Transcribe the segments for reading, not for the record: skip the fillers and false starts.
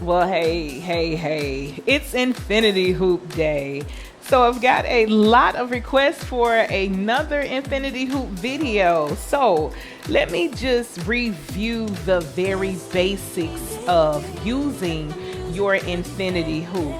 Well, hey, it's Infinity Hoop Day. So I've got a lot of requests for another Infinity Hoop video. So let me just review the very basics of using your Infinity Hoop.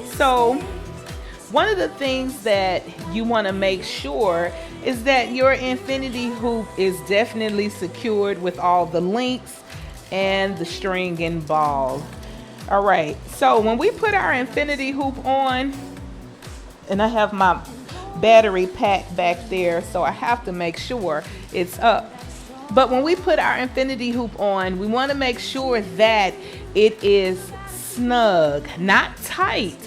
So one of the things that you want to make sure is that your Infinity Hoop is definitely secured with all the links and the string and ball. All right, so when we put our Infinity Hoop on, and I have my battery pack back there, so I have to make sure it's up. But when we put our Infinity Hoop on, we want to make sure that it is snug, not tight.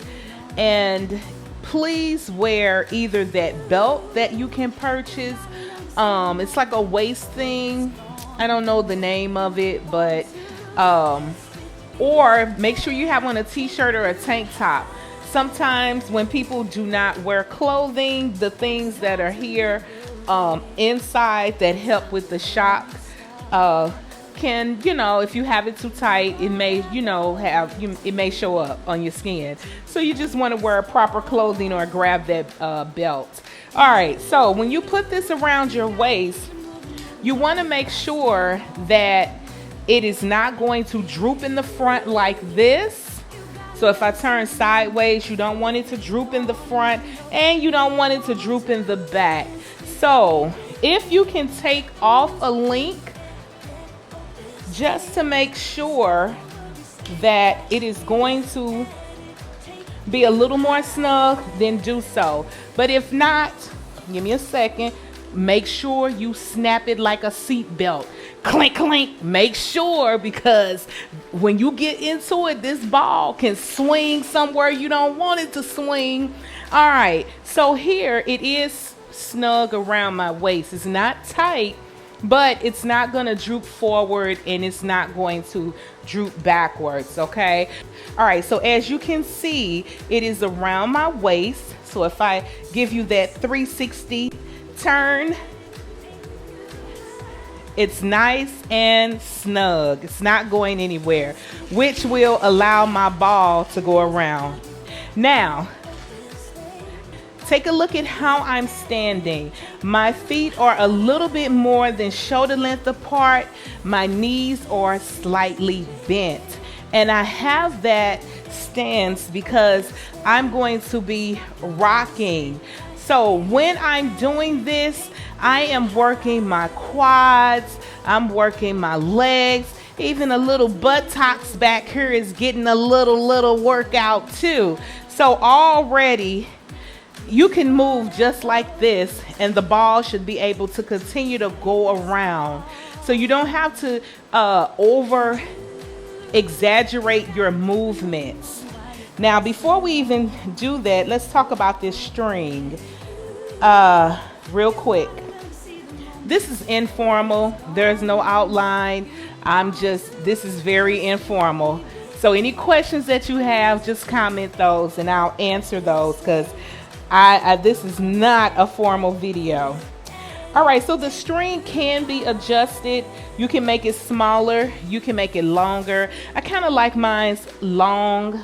And please wear either that belt that you can purchase. It's like a waist thing. I don't know the name of it, but or make sure you have on a t-shirt or a tank top. Sometimes when people do not wear clothing, the things that are here inside that help with the shock can, if you have it too tight, it may, it may show up on your skin. So you just want to wear proper clothing or grab that belt. All right, so when you put this around your waist, you want to make sure that it is not going to droop in the front like this. So if I turn sideways, you don't want it to droop in the front and you don't want it to droop in the back. So if you can take off a link just to make sure that it is going to be a little more snug, then do so. But if not, give me a second. Make sure you snap it like a seat belt. Clink, clink. Make sure, because when you get into it, this ball can swing somewhere you don't want it to swing. All right, so here it is snug around my waist. It's not tight, but it's not going to droop forward and it's not going to droop backwards, okay? All right, so as you can see, it is around my waist. So if I give you that 360 turn, it's nice and snug. It's not going anywhere, which will allow my ball to go around. Now, take a look at how I'm standing. My feet are a little bit more than shoulder length apart. My knees are slightly bent. And I have that stance because I'm going to be rocking. So when I'm doing this, I am working my quads, I'm working my legs, even a little buttocks back here is getting a little workout too. So already you can move just like this and the ball should be able to continue to go around. So you don't have to over exaggerate your movements. Now, before we even do that, let's talk about this string real quick. This is informal. There's no outline. This is very informal. So any questions that you have, just comment those and I'll answer those, because this is not a formal video. All right, so the string can be adjusted. You can make it smaller, you can make it longer. I kind of like mine's long,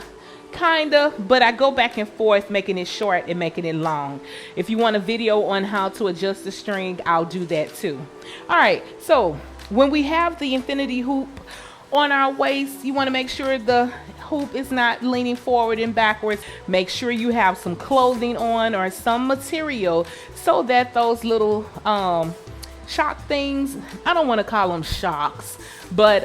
but I go back and forth making it short and making it long. If you want a video on how to adjust the string, I'll do that too. All right, so when we have the Infinity Hoop on our waist, you want to make sure the hoop is not leaning forward and backwards. Make sure you have some clothing on or some material so that those little shock things, I don't want to call them shocks, but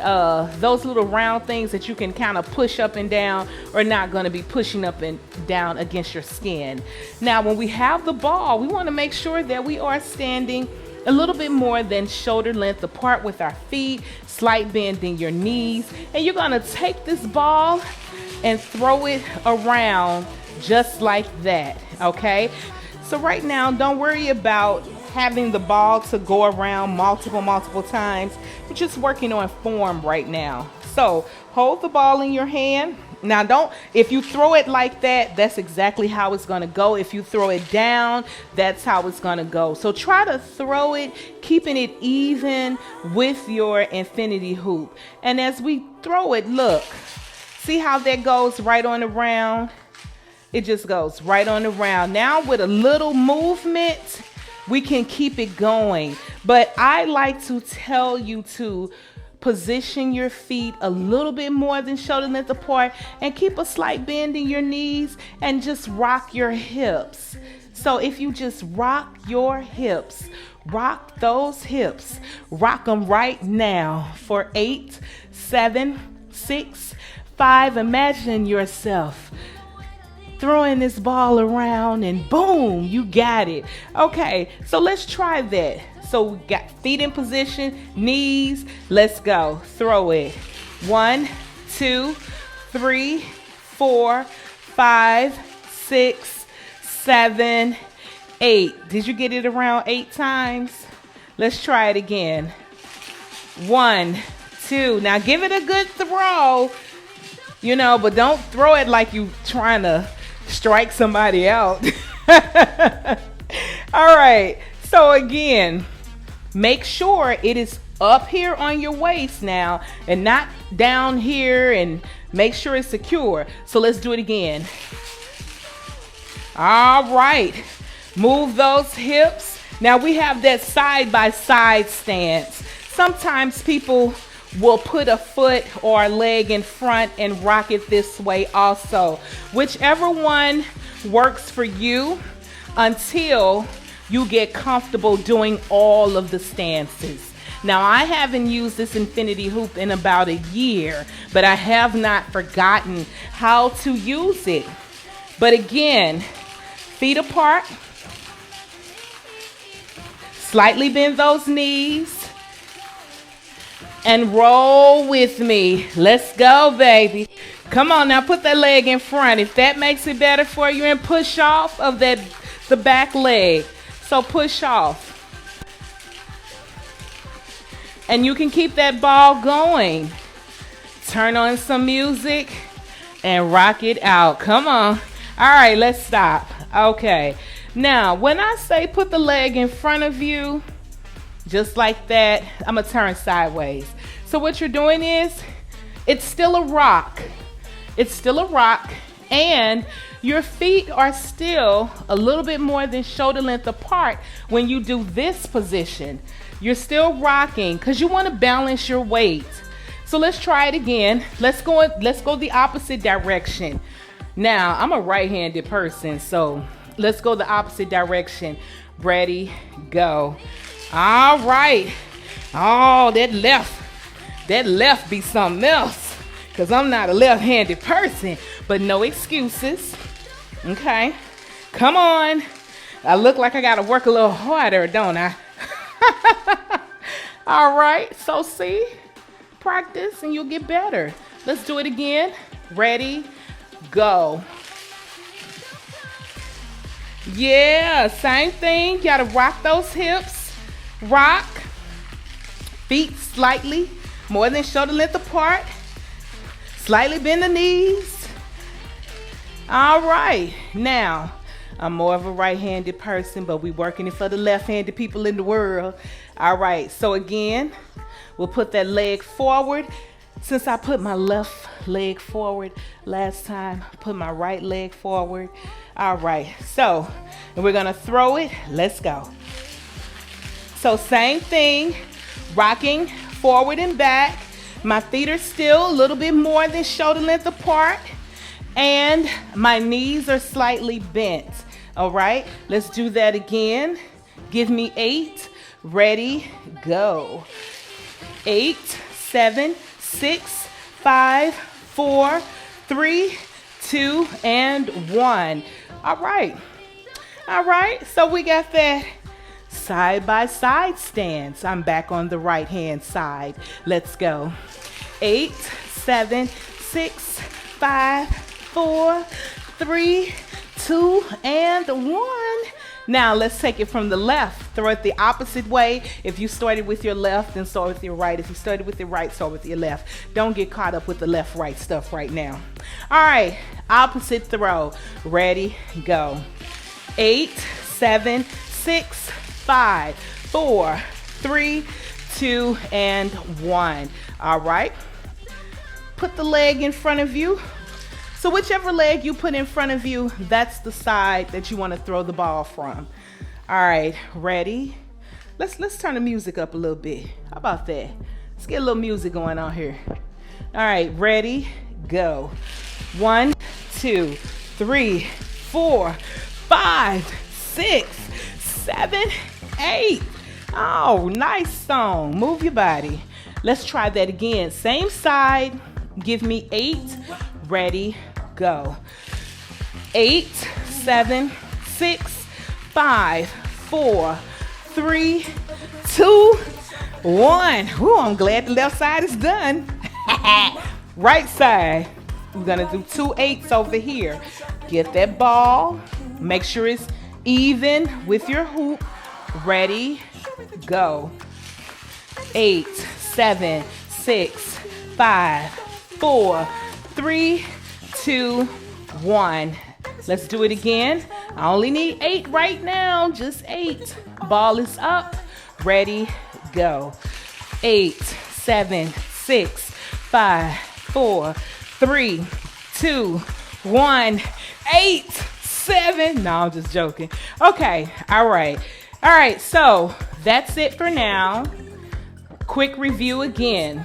those little round things that you can kind of push up and down are not going to be pushing up and down against your skin. Now, when we have the ball, we want to make sure that we are standing a little bit more than shoulder length apart with our feet, slight bend in your knees, and you're going to take this ball and throw it around just like that, okay? So right now, don't worry about having the ball to go around multiple times. We're just working on form right now. So hold the ball in your hand. Now if you throw it like that, that's exactly how it's going to go. If you throw it down, that's how it's going to go. So try to throw it, keeping it even with your Infinity Hoop. And as we throw it, look, See how that goes right on around? It just goes right on around. Now with a little movement, we can keep it going. But I like to tell you to position your feet a little bit more than shoulder length apart and keep a slight bend in your knees and just rock your hips. So if you just rock your hips, rock those hips, rock them right now for 8, 7, 6, 5. Imagine yourself throwing this ball around and boom, you got it. Okay, so let's try that. So we got feet in position, knees, let's go. Throw it. 1, 2, 3, 4, 5, 6, 7, 8. Did you get it around 8 times? Let's try it again. 1, 2. Now give it a good throw, but don't throw it like you trying to strike somebody out. All right. So again, make sure it is up here on your waist now and not down here, and make sure it's secure. So let's do it again. All right. Move those hips. Now we have that side by side stance. Sometimes people will put a foot or a leg in front and rock it this way also. Whichever one works for you until you get comfortable doing all of the stances. Now, I haven't used this infinity hoop in about a year, but I have not forgotten how to use it. But again, feet apart, slightly bend those knees, and roll with me. Let's go, baby. Come on now, put that leg in front. If that makes it better for you, and push off of the back leg. So push off. And you can keep that ball going. Turn on some music and rock it out. Come on. All right, let's stop. Okay. Now, when I say put the leg in front of you, just like that, I'm going to turn sideways. So what you're doing is, it's still a rock. It's still a rock, and your feet are still a little bit more than shoulder length apart when you do this position. You're still rocking because you want to balance your weight. So let's try it again. Let's go the opposite direction. Now, I'm a right-handed person, so let's go the opposite direction. Ready, go. All right. Oh, that left be something else, because I'm not a left-handed person, but no excuses. Okay, come on. I look like I got to work a little harder, don't I? All right, so see, practice and you'll get better. Let's do it again. Ready, go. Yeah, same thing. You got to rock those hips. Rock. Feet slightly more than shoulder length apart. Slightly bend the knees. All right. Now, I'm more of a right-handed person, but we're working it for the left-handed people in the world. All right. So again, we'll put that leg forward. Since I put my left leg forward last time, put my right leg forward. All right. So, and we're going to throw it. Let's go. So same thing, rocking forward and back. My feet are still a little bit more than shoulder length apart, and my knees are slightly bent. All right, let's do that again. Give me 8. Ready, go. 8, 7, 6, 5, 4, 3, 2, and 1. All right. All right, so we got that side by side stance. I'm back on the right hand side. Let's go. 8, 7, 6, 5, 4, 3, 2, and 1. Now let's take it from the left. Throw it the opposite way. If you started with your left, then start with your right. If you started with your right, start with your left. Don't get caught up with the left-right stuff right now. All right, opposite throw. Ready, go. 8, 7, 6, 5, 4, 3, 2, and 1. All right. put the leg in front of you. So whichever leg you put in front of you, that's the side that you want to throw the ball from. All right, ready? Let's turn the music up a little bit. How about that? Let's get a little music going on here. All right, ready, go. 1, 2, 3, 4, 5, 6, 7, 8. Oh, nice song. Move your body. Let's try that again. Same side. Give me 8. Ready, go. 8, 7, 6, 5, 4, 3, 2, 1. Ooh, I'm glad the left side is done. Right side. We're gonna do 2 8s over here. Get that ball. Make sure it's even with your hoop. Ready, go. 8, 7, 6, 5, 4, 3, 2, 1. Let's do it again. I only need 8 right now, just 8. Ball is up. Ready, go. 8, 7, 6, 5, 4, 3, 2, 1. 8, 7. No, I'm just joking. Okay, all right. All right, so that's it for now. Quick review again.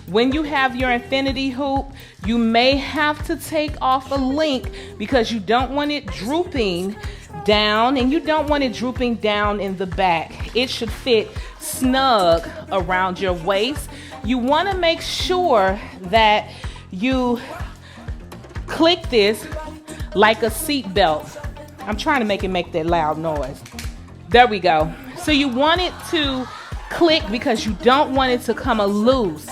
When you have your infinity hoop, you may have to take off a link because you don't want it drooping down, and you don't want it drooping down in the back. It should fit snug around your waist. You want to make sure that you click this like a seat belt. I'm trying to make it make that loud noise. There we go. So you want it to click because you don't want it to come loose.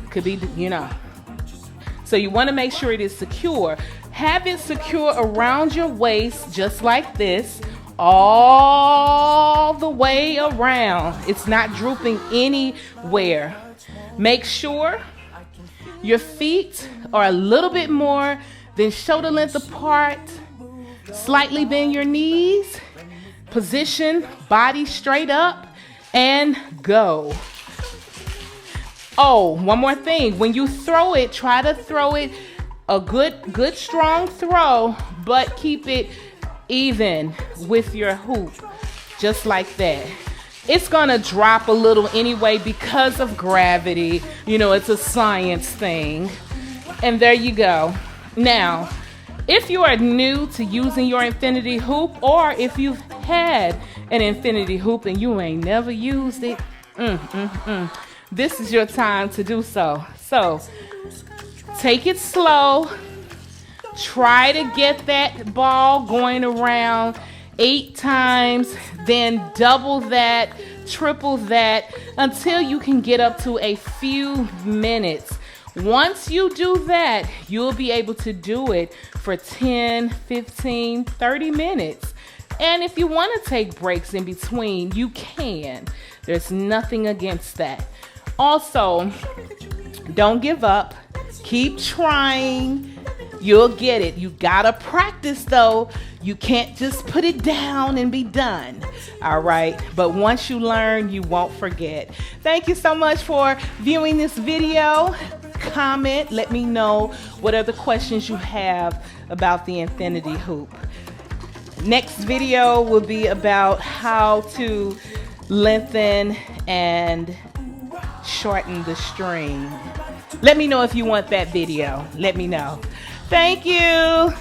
Could be, you know. So you want to make sure it is secure. Have it secure around your waist just like this, all the way around. It's not drooping anywhere. Make sure your feet are a little bit more than shoulder length apart. Slightly bend your knees. Position, body straight up, and go. Oh, one more thing. When you throw it, try to throw it a good strong throw, but keep it even with your hoop, just like that. It's gonna drop a little anyway because of gravity. You know, it's a science thing. And there you go. Now, if you are new to using your infinity hoop, or if you've had an infinity hoop and you ain't never used it, this is your time to do so. So take it slow. Try to get that ball going around 8 times, then double that, triple that, until you can get up to a few minutes. Once you do that, you'll be able to do it for 10, 15, 30 minutes. And if you want to take breaks in between, you can. There's nothing against that. Also, don't give up. Keep trying. You'll get it. You gotta practice though. You can't just put it down and be done. All right. But once you learn, you won't forget. Thank you so much for viewing this video. Comment. Let me know what other questions you have about the infinity hoop. Next video will be about how to lengthen and shorten the string. Let me know if you want that video. Let me know. Thank you.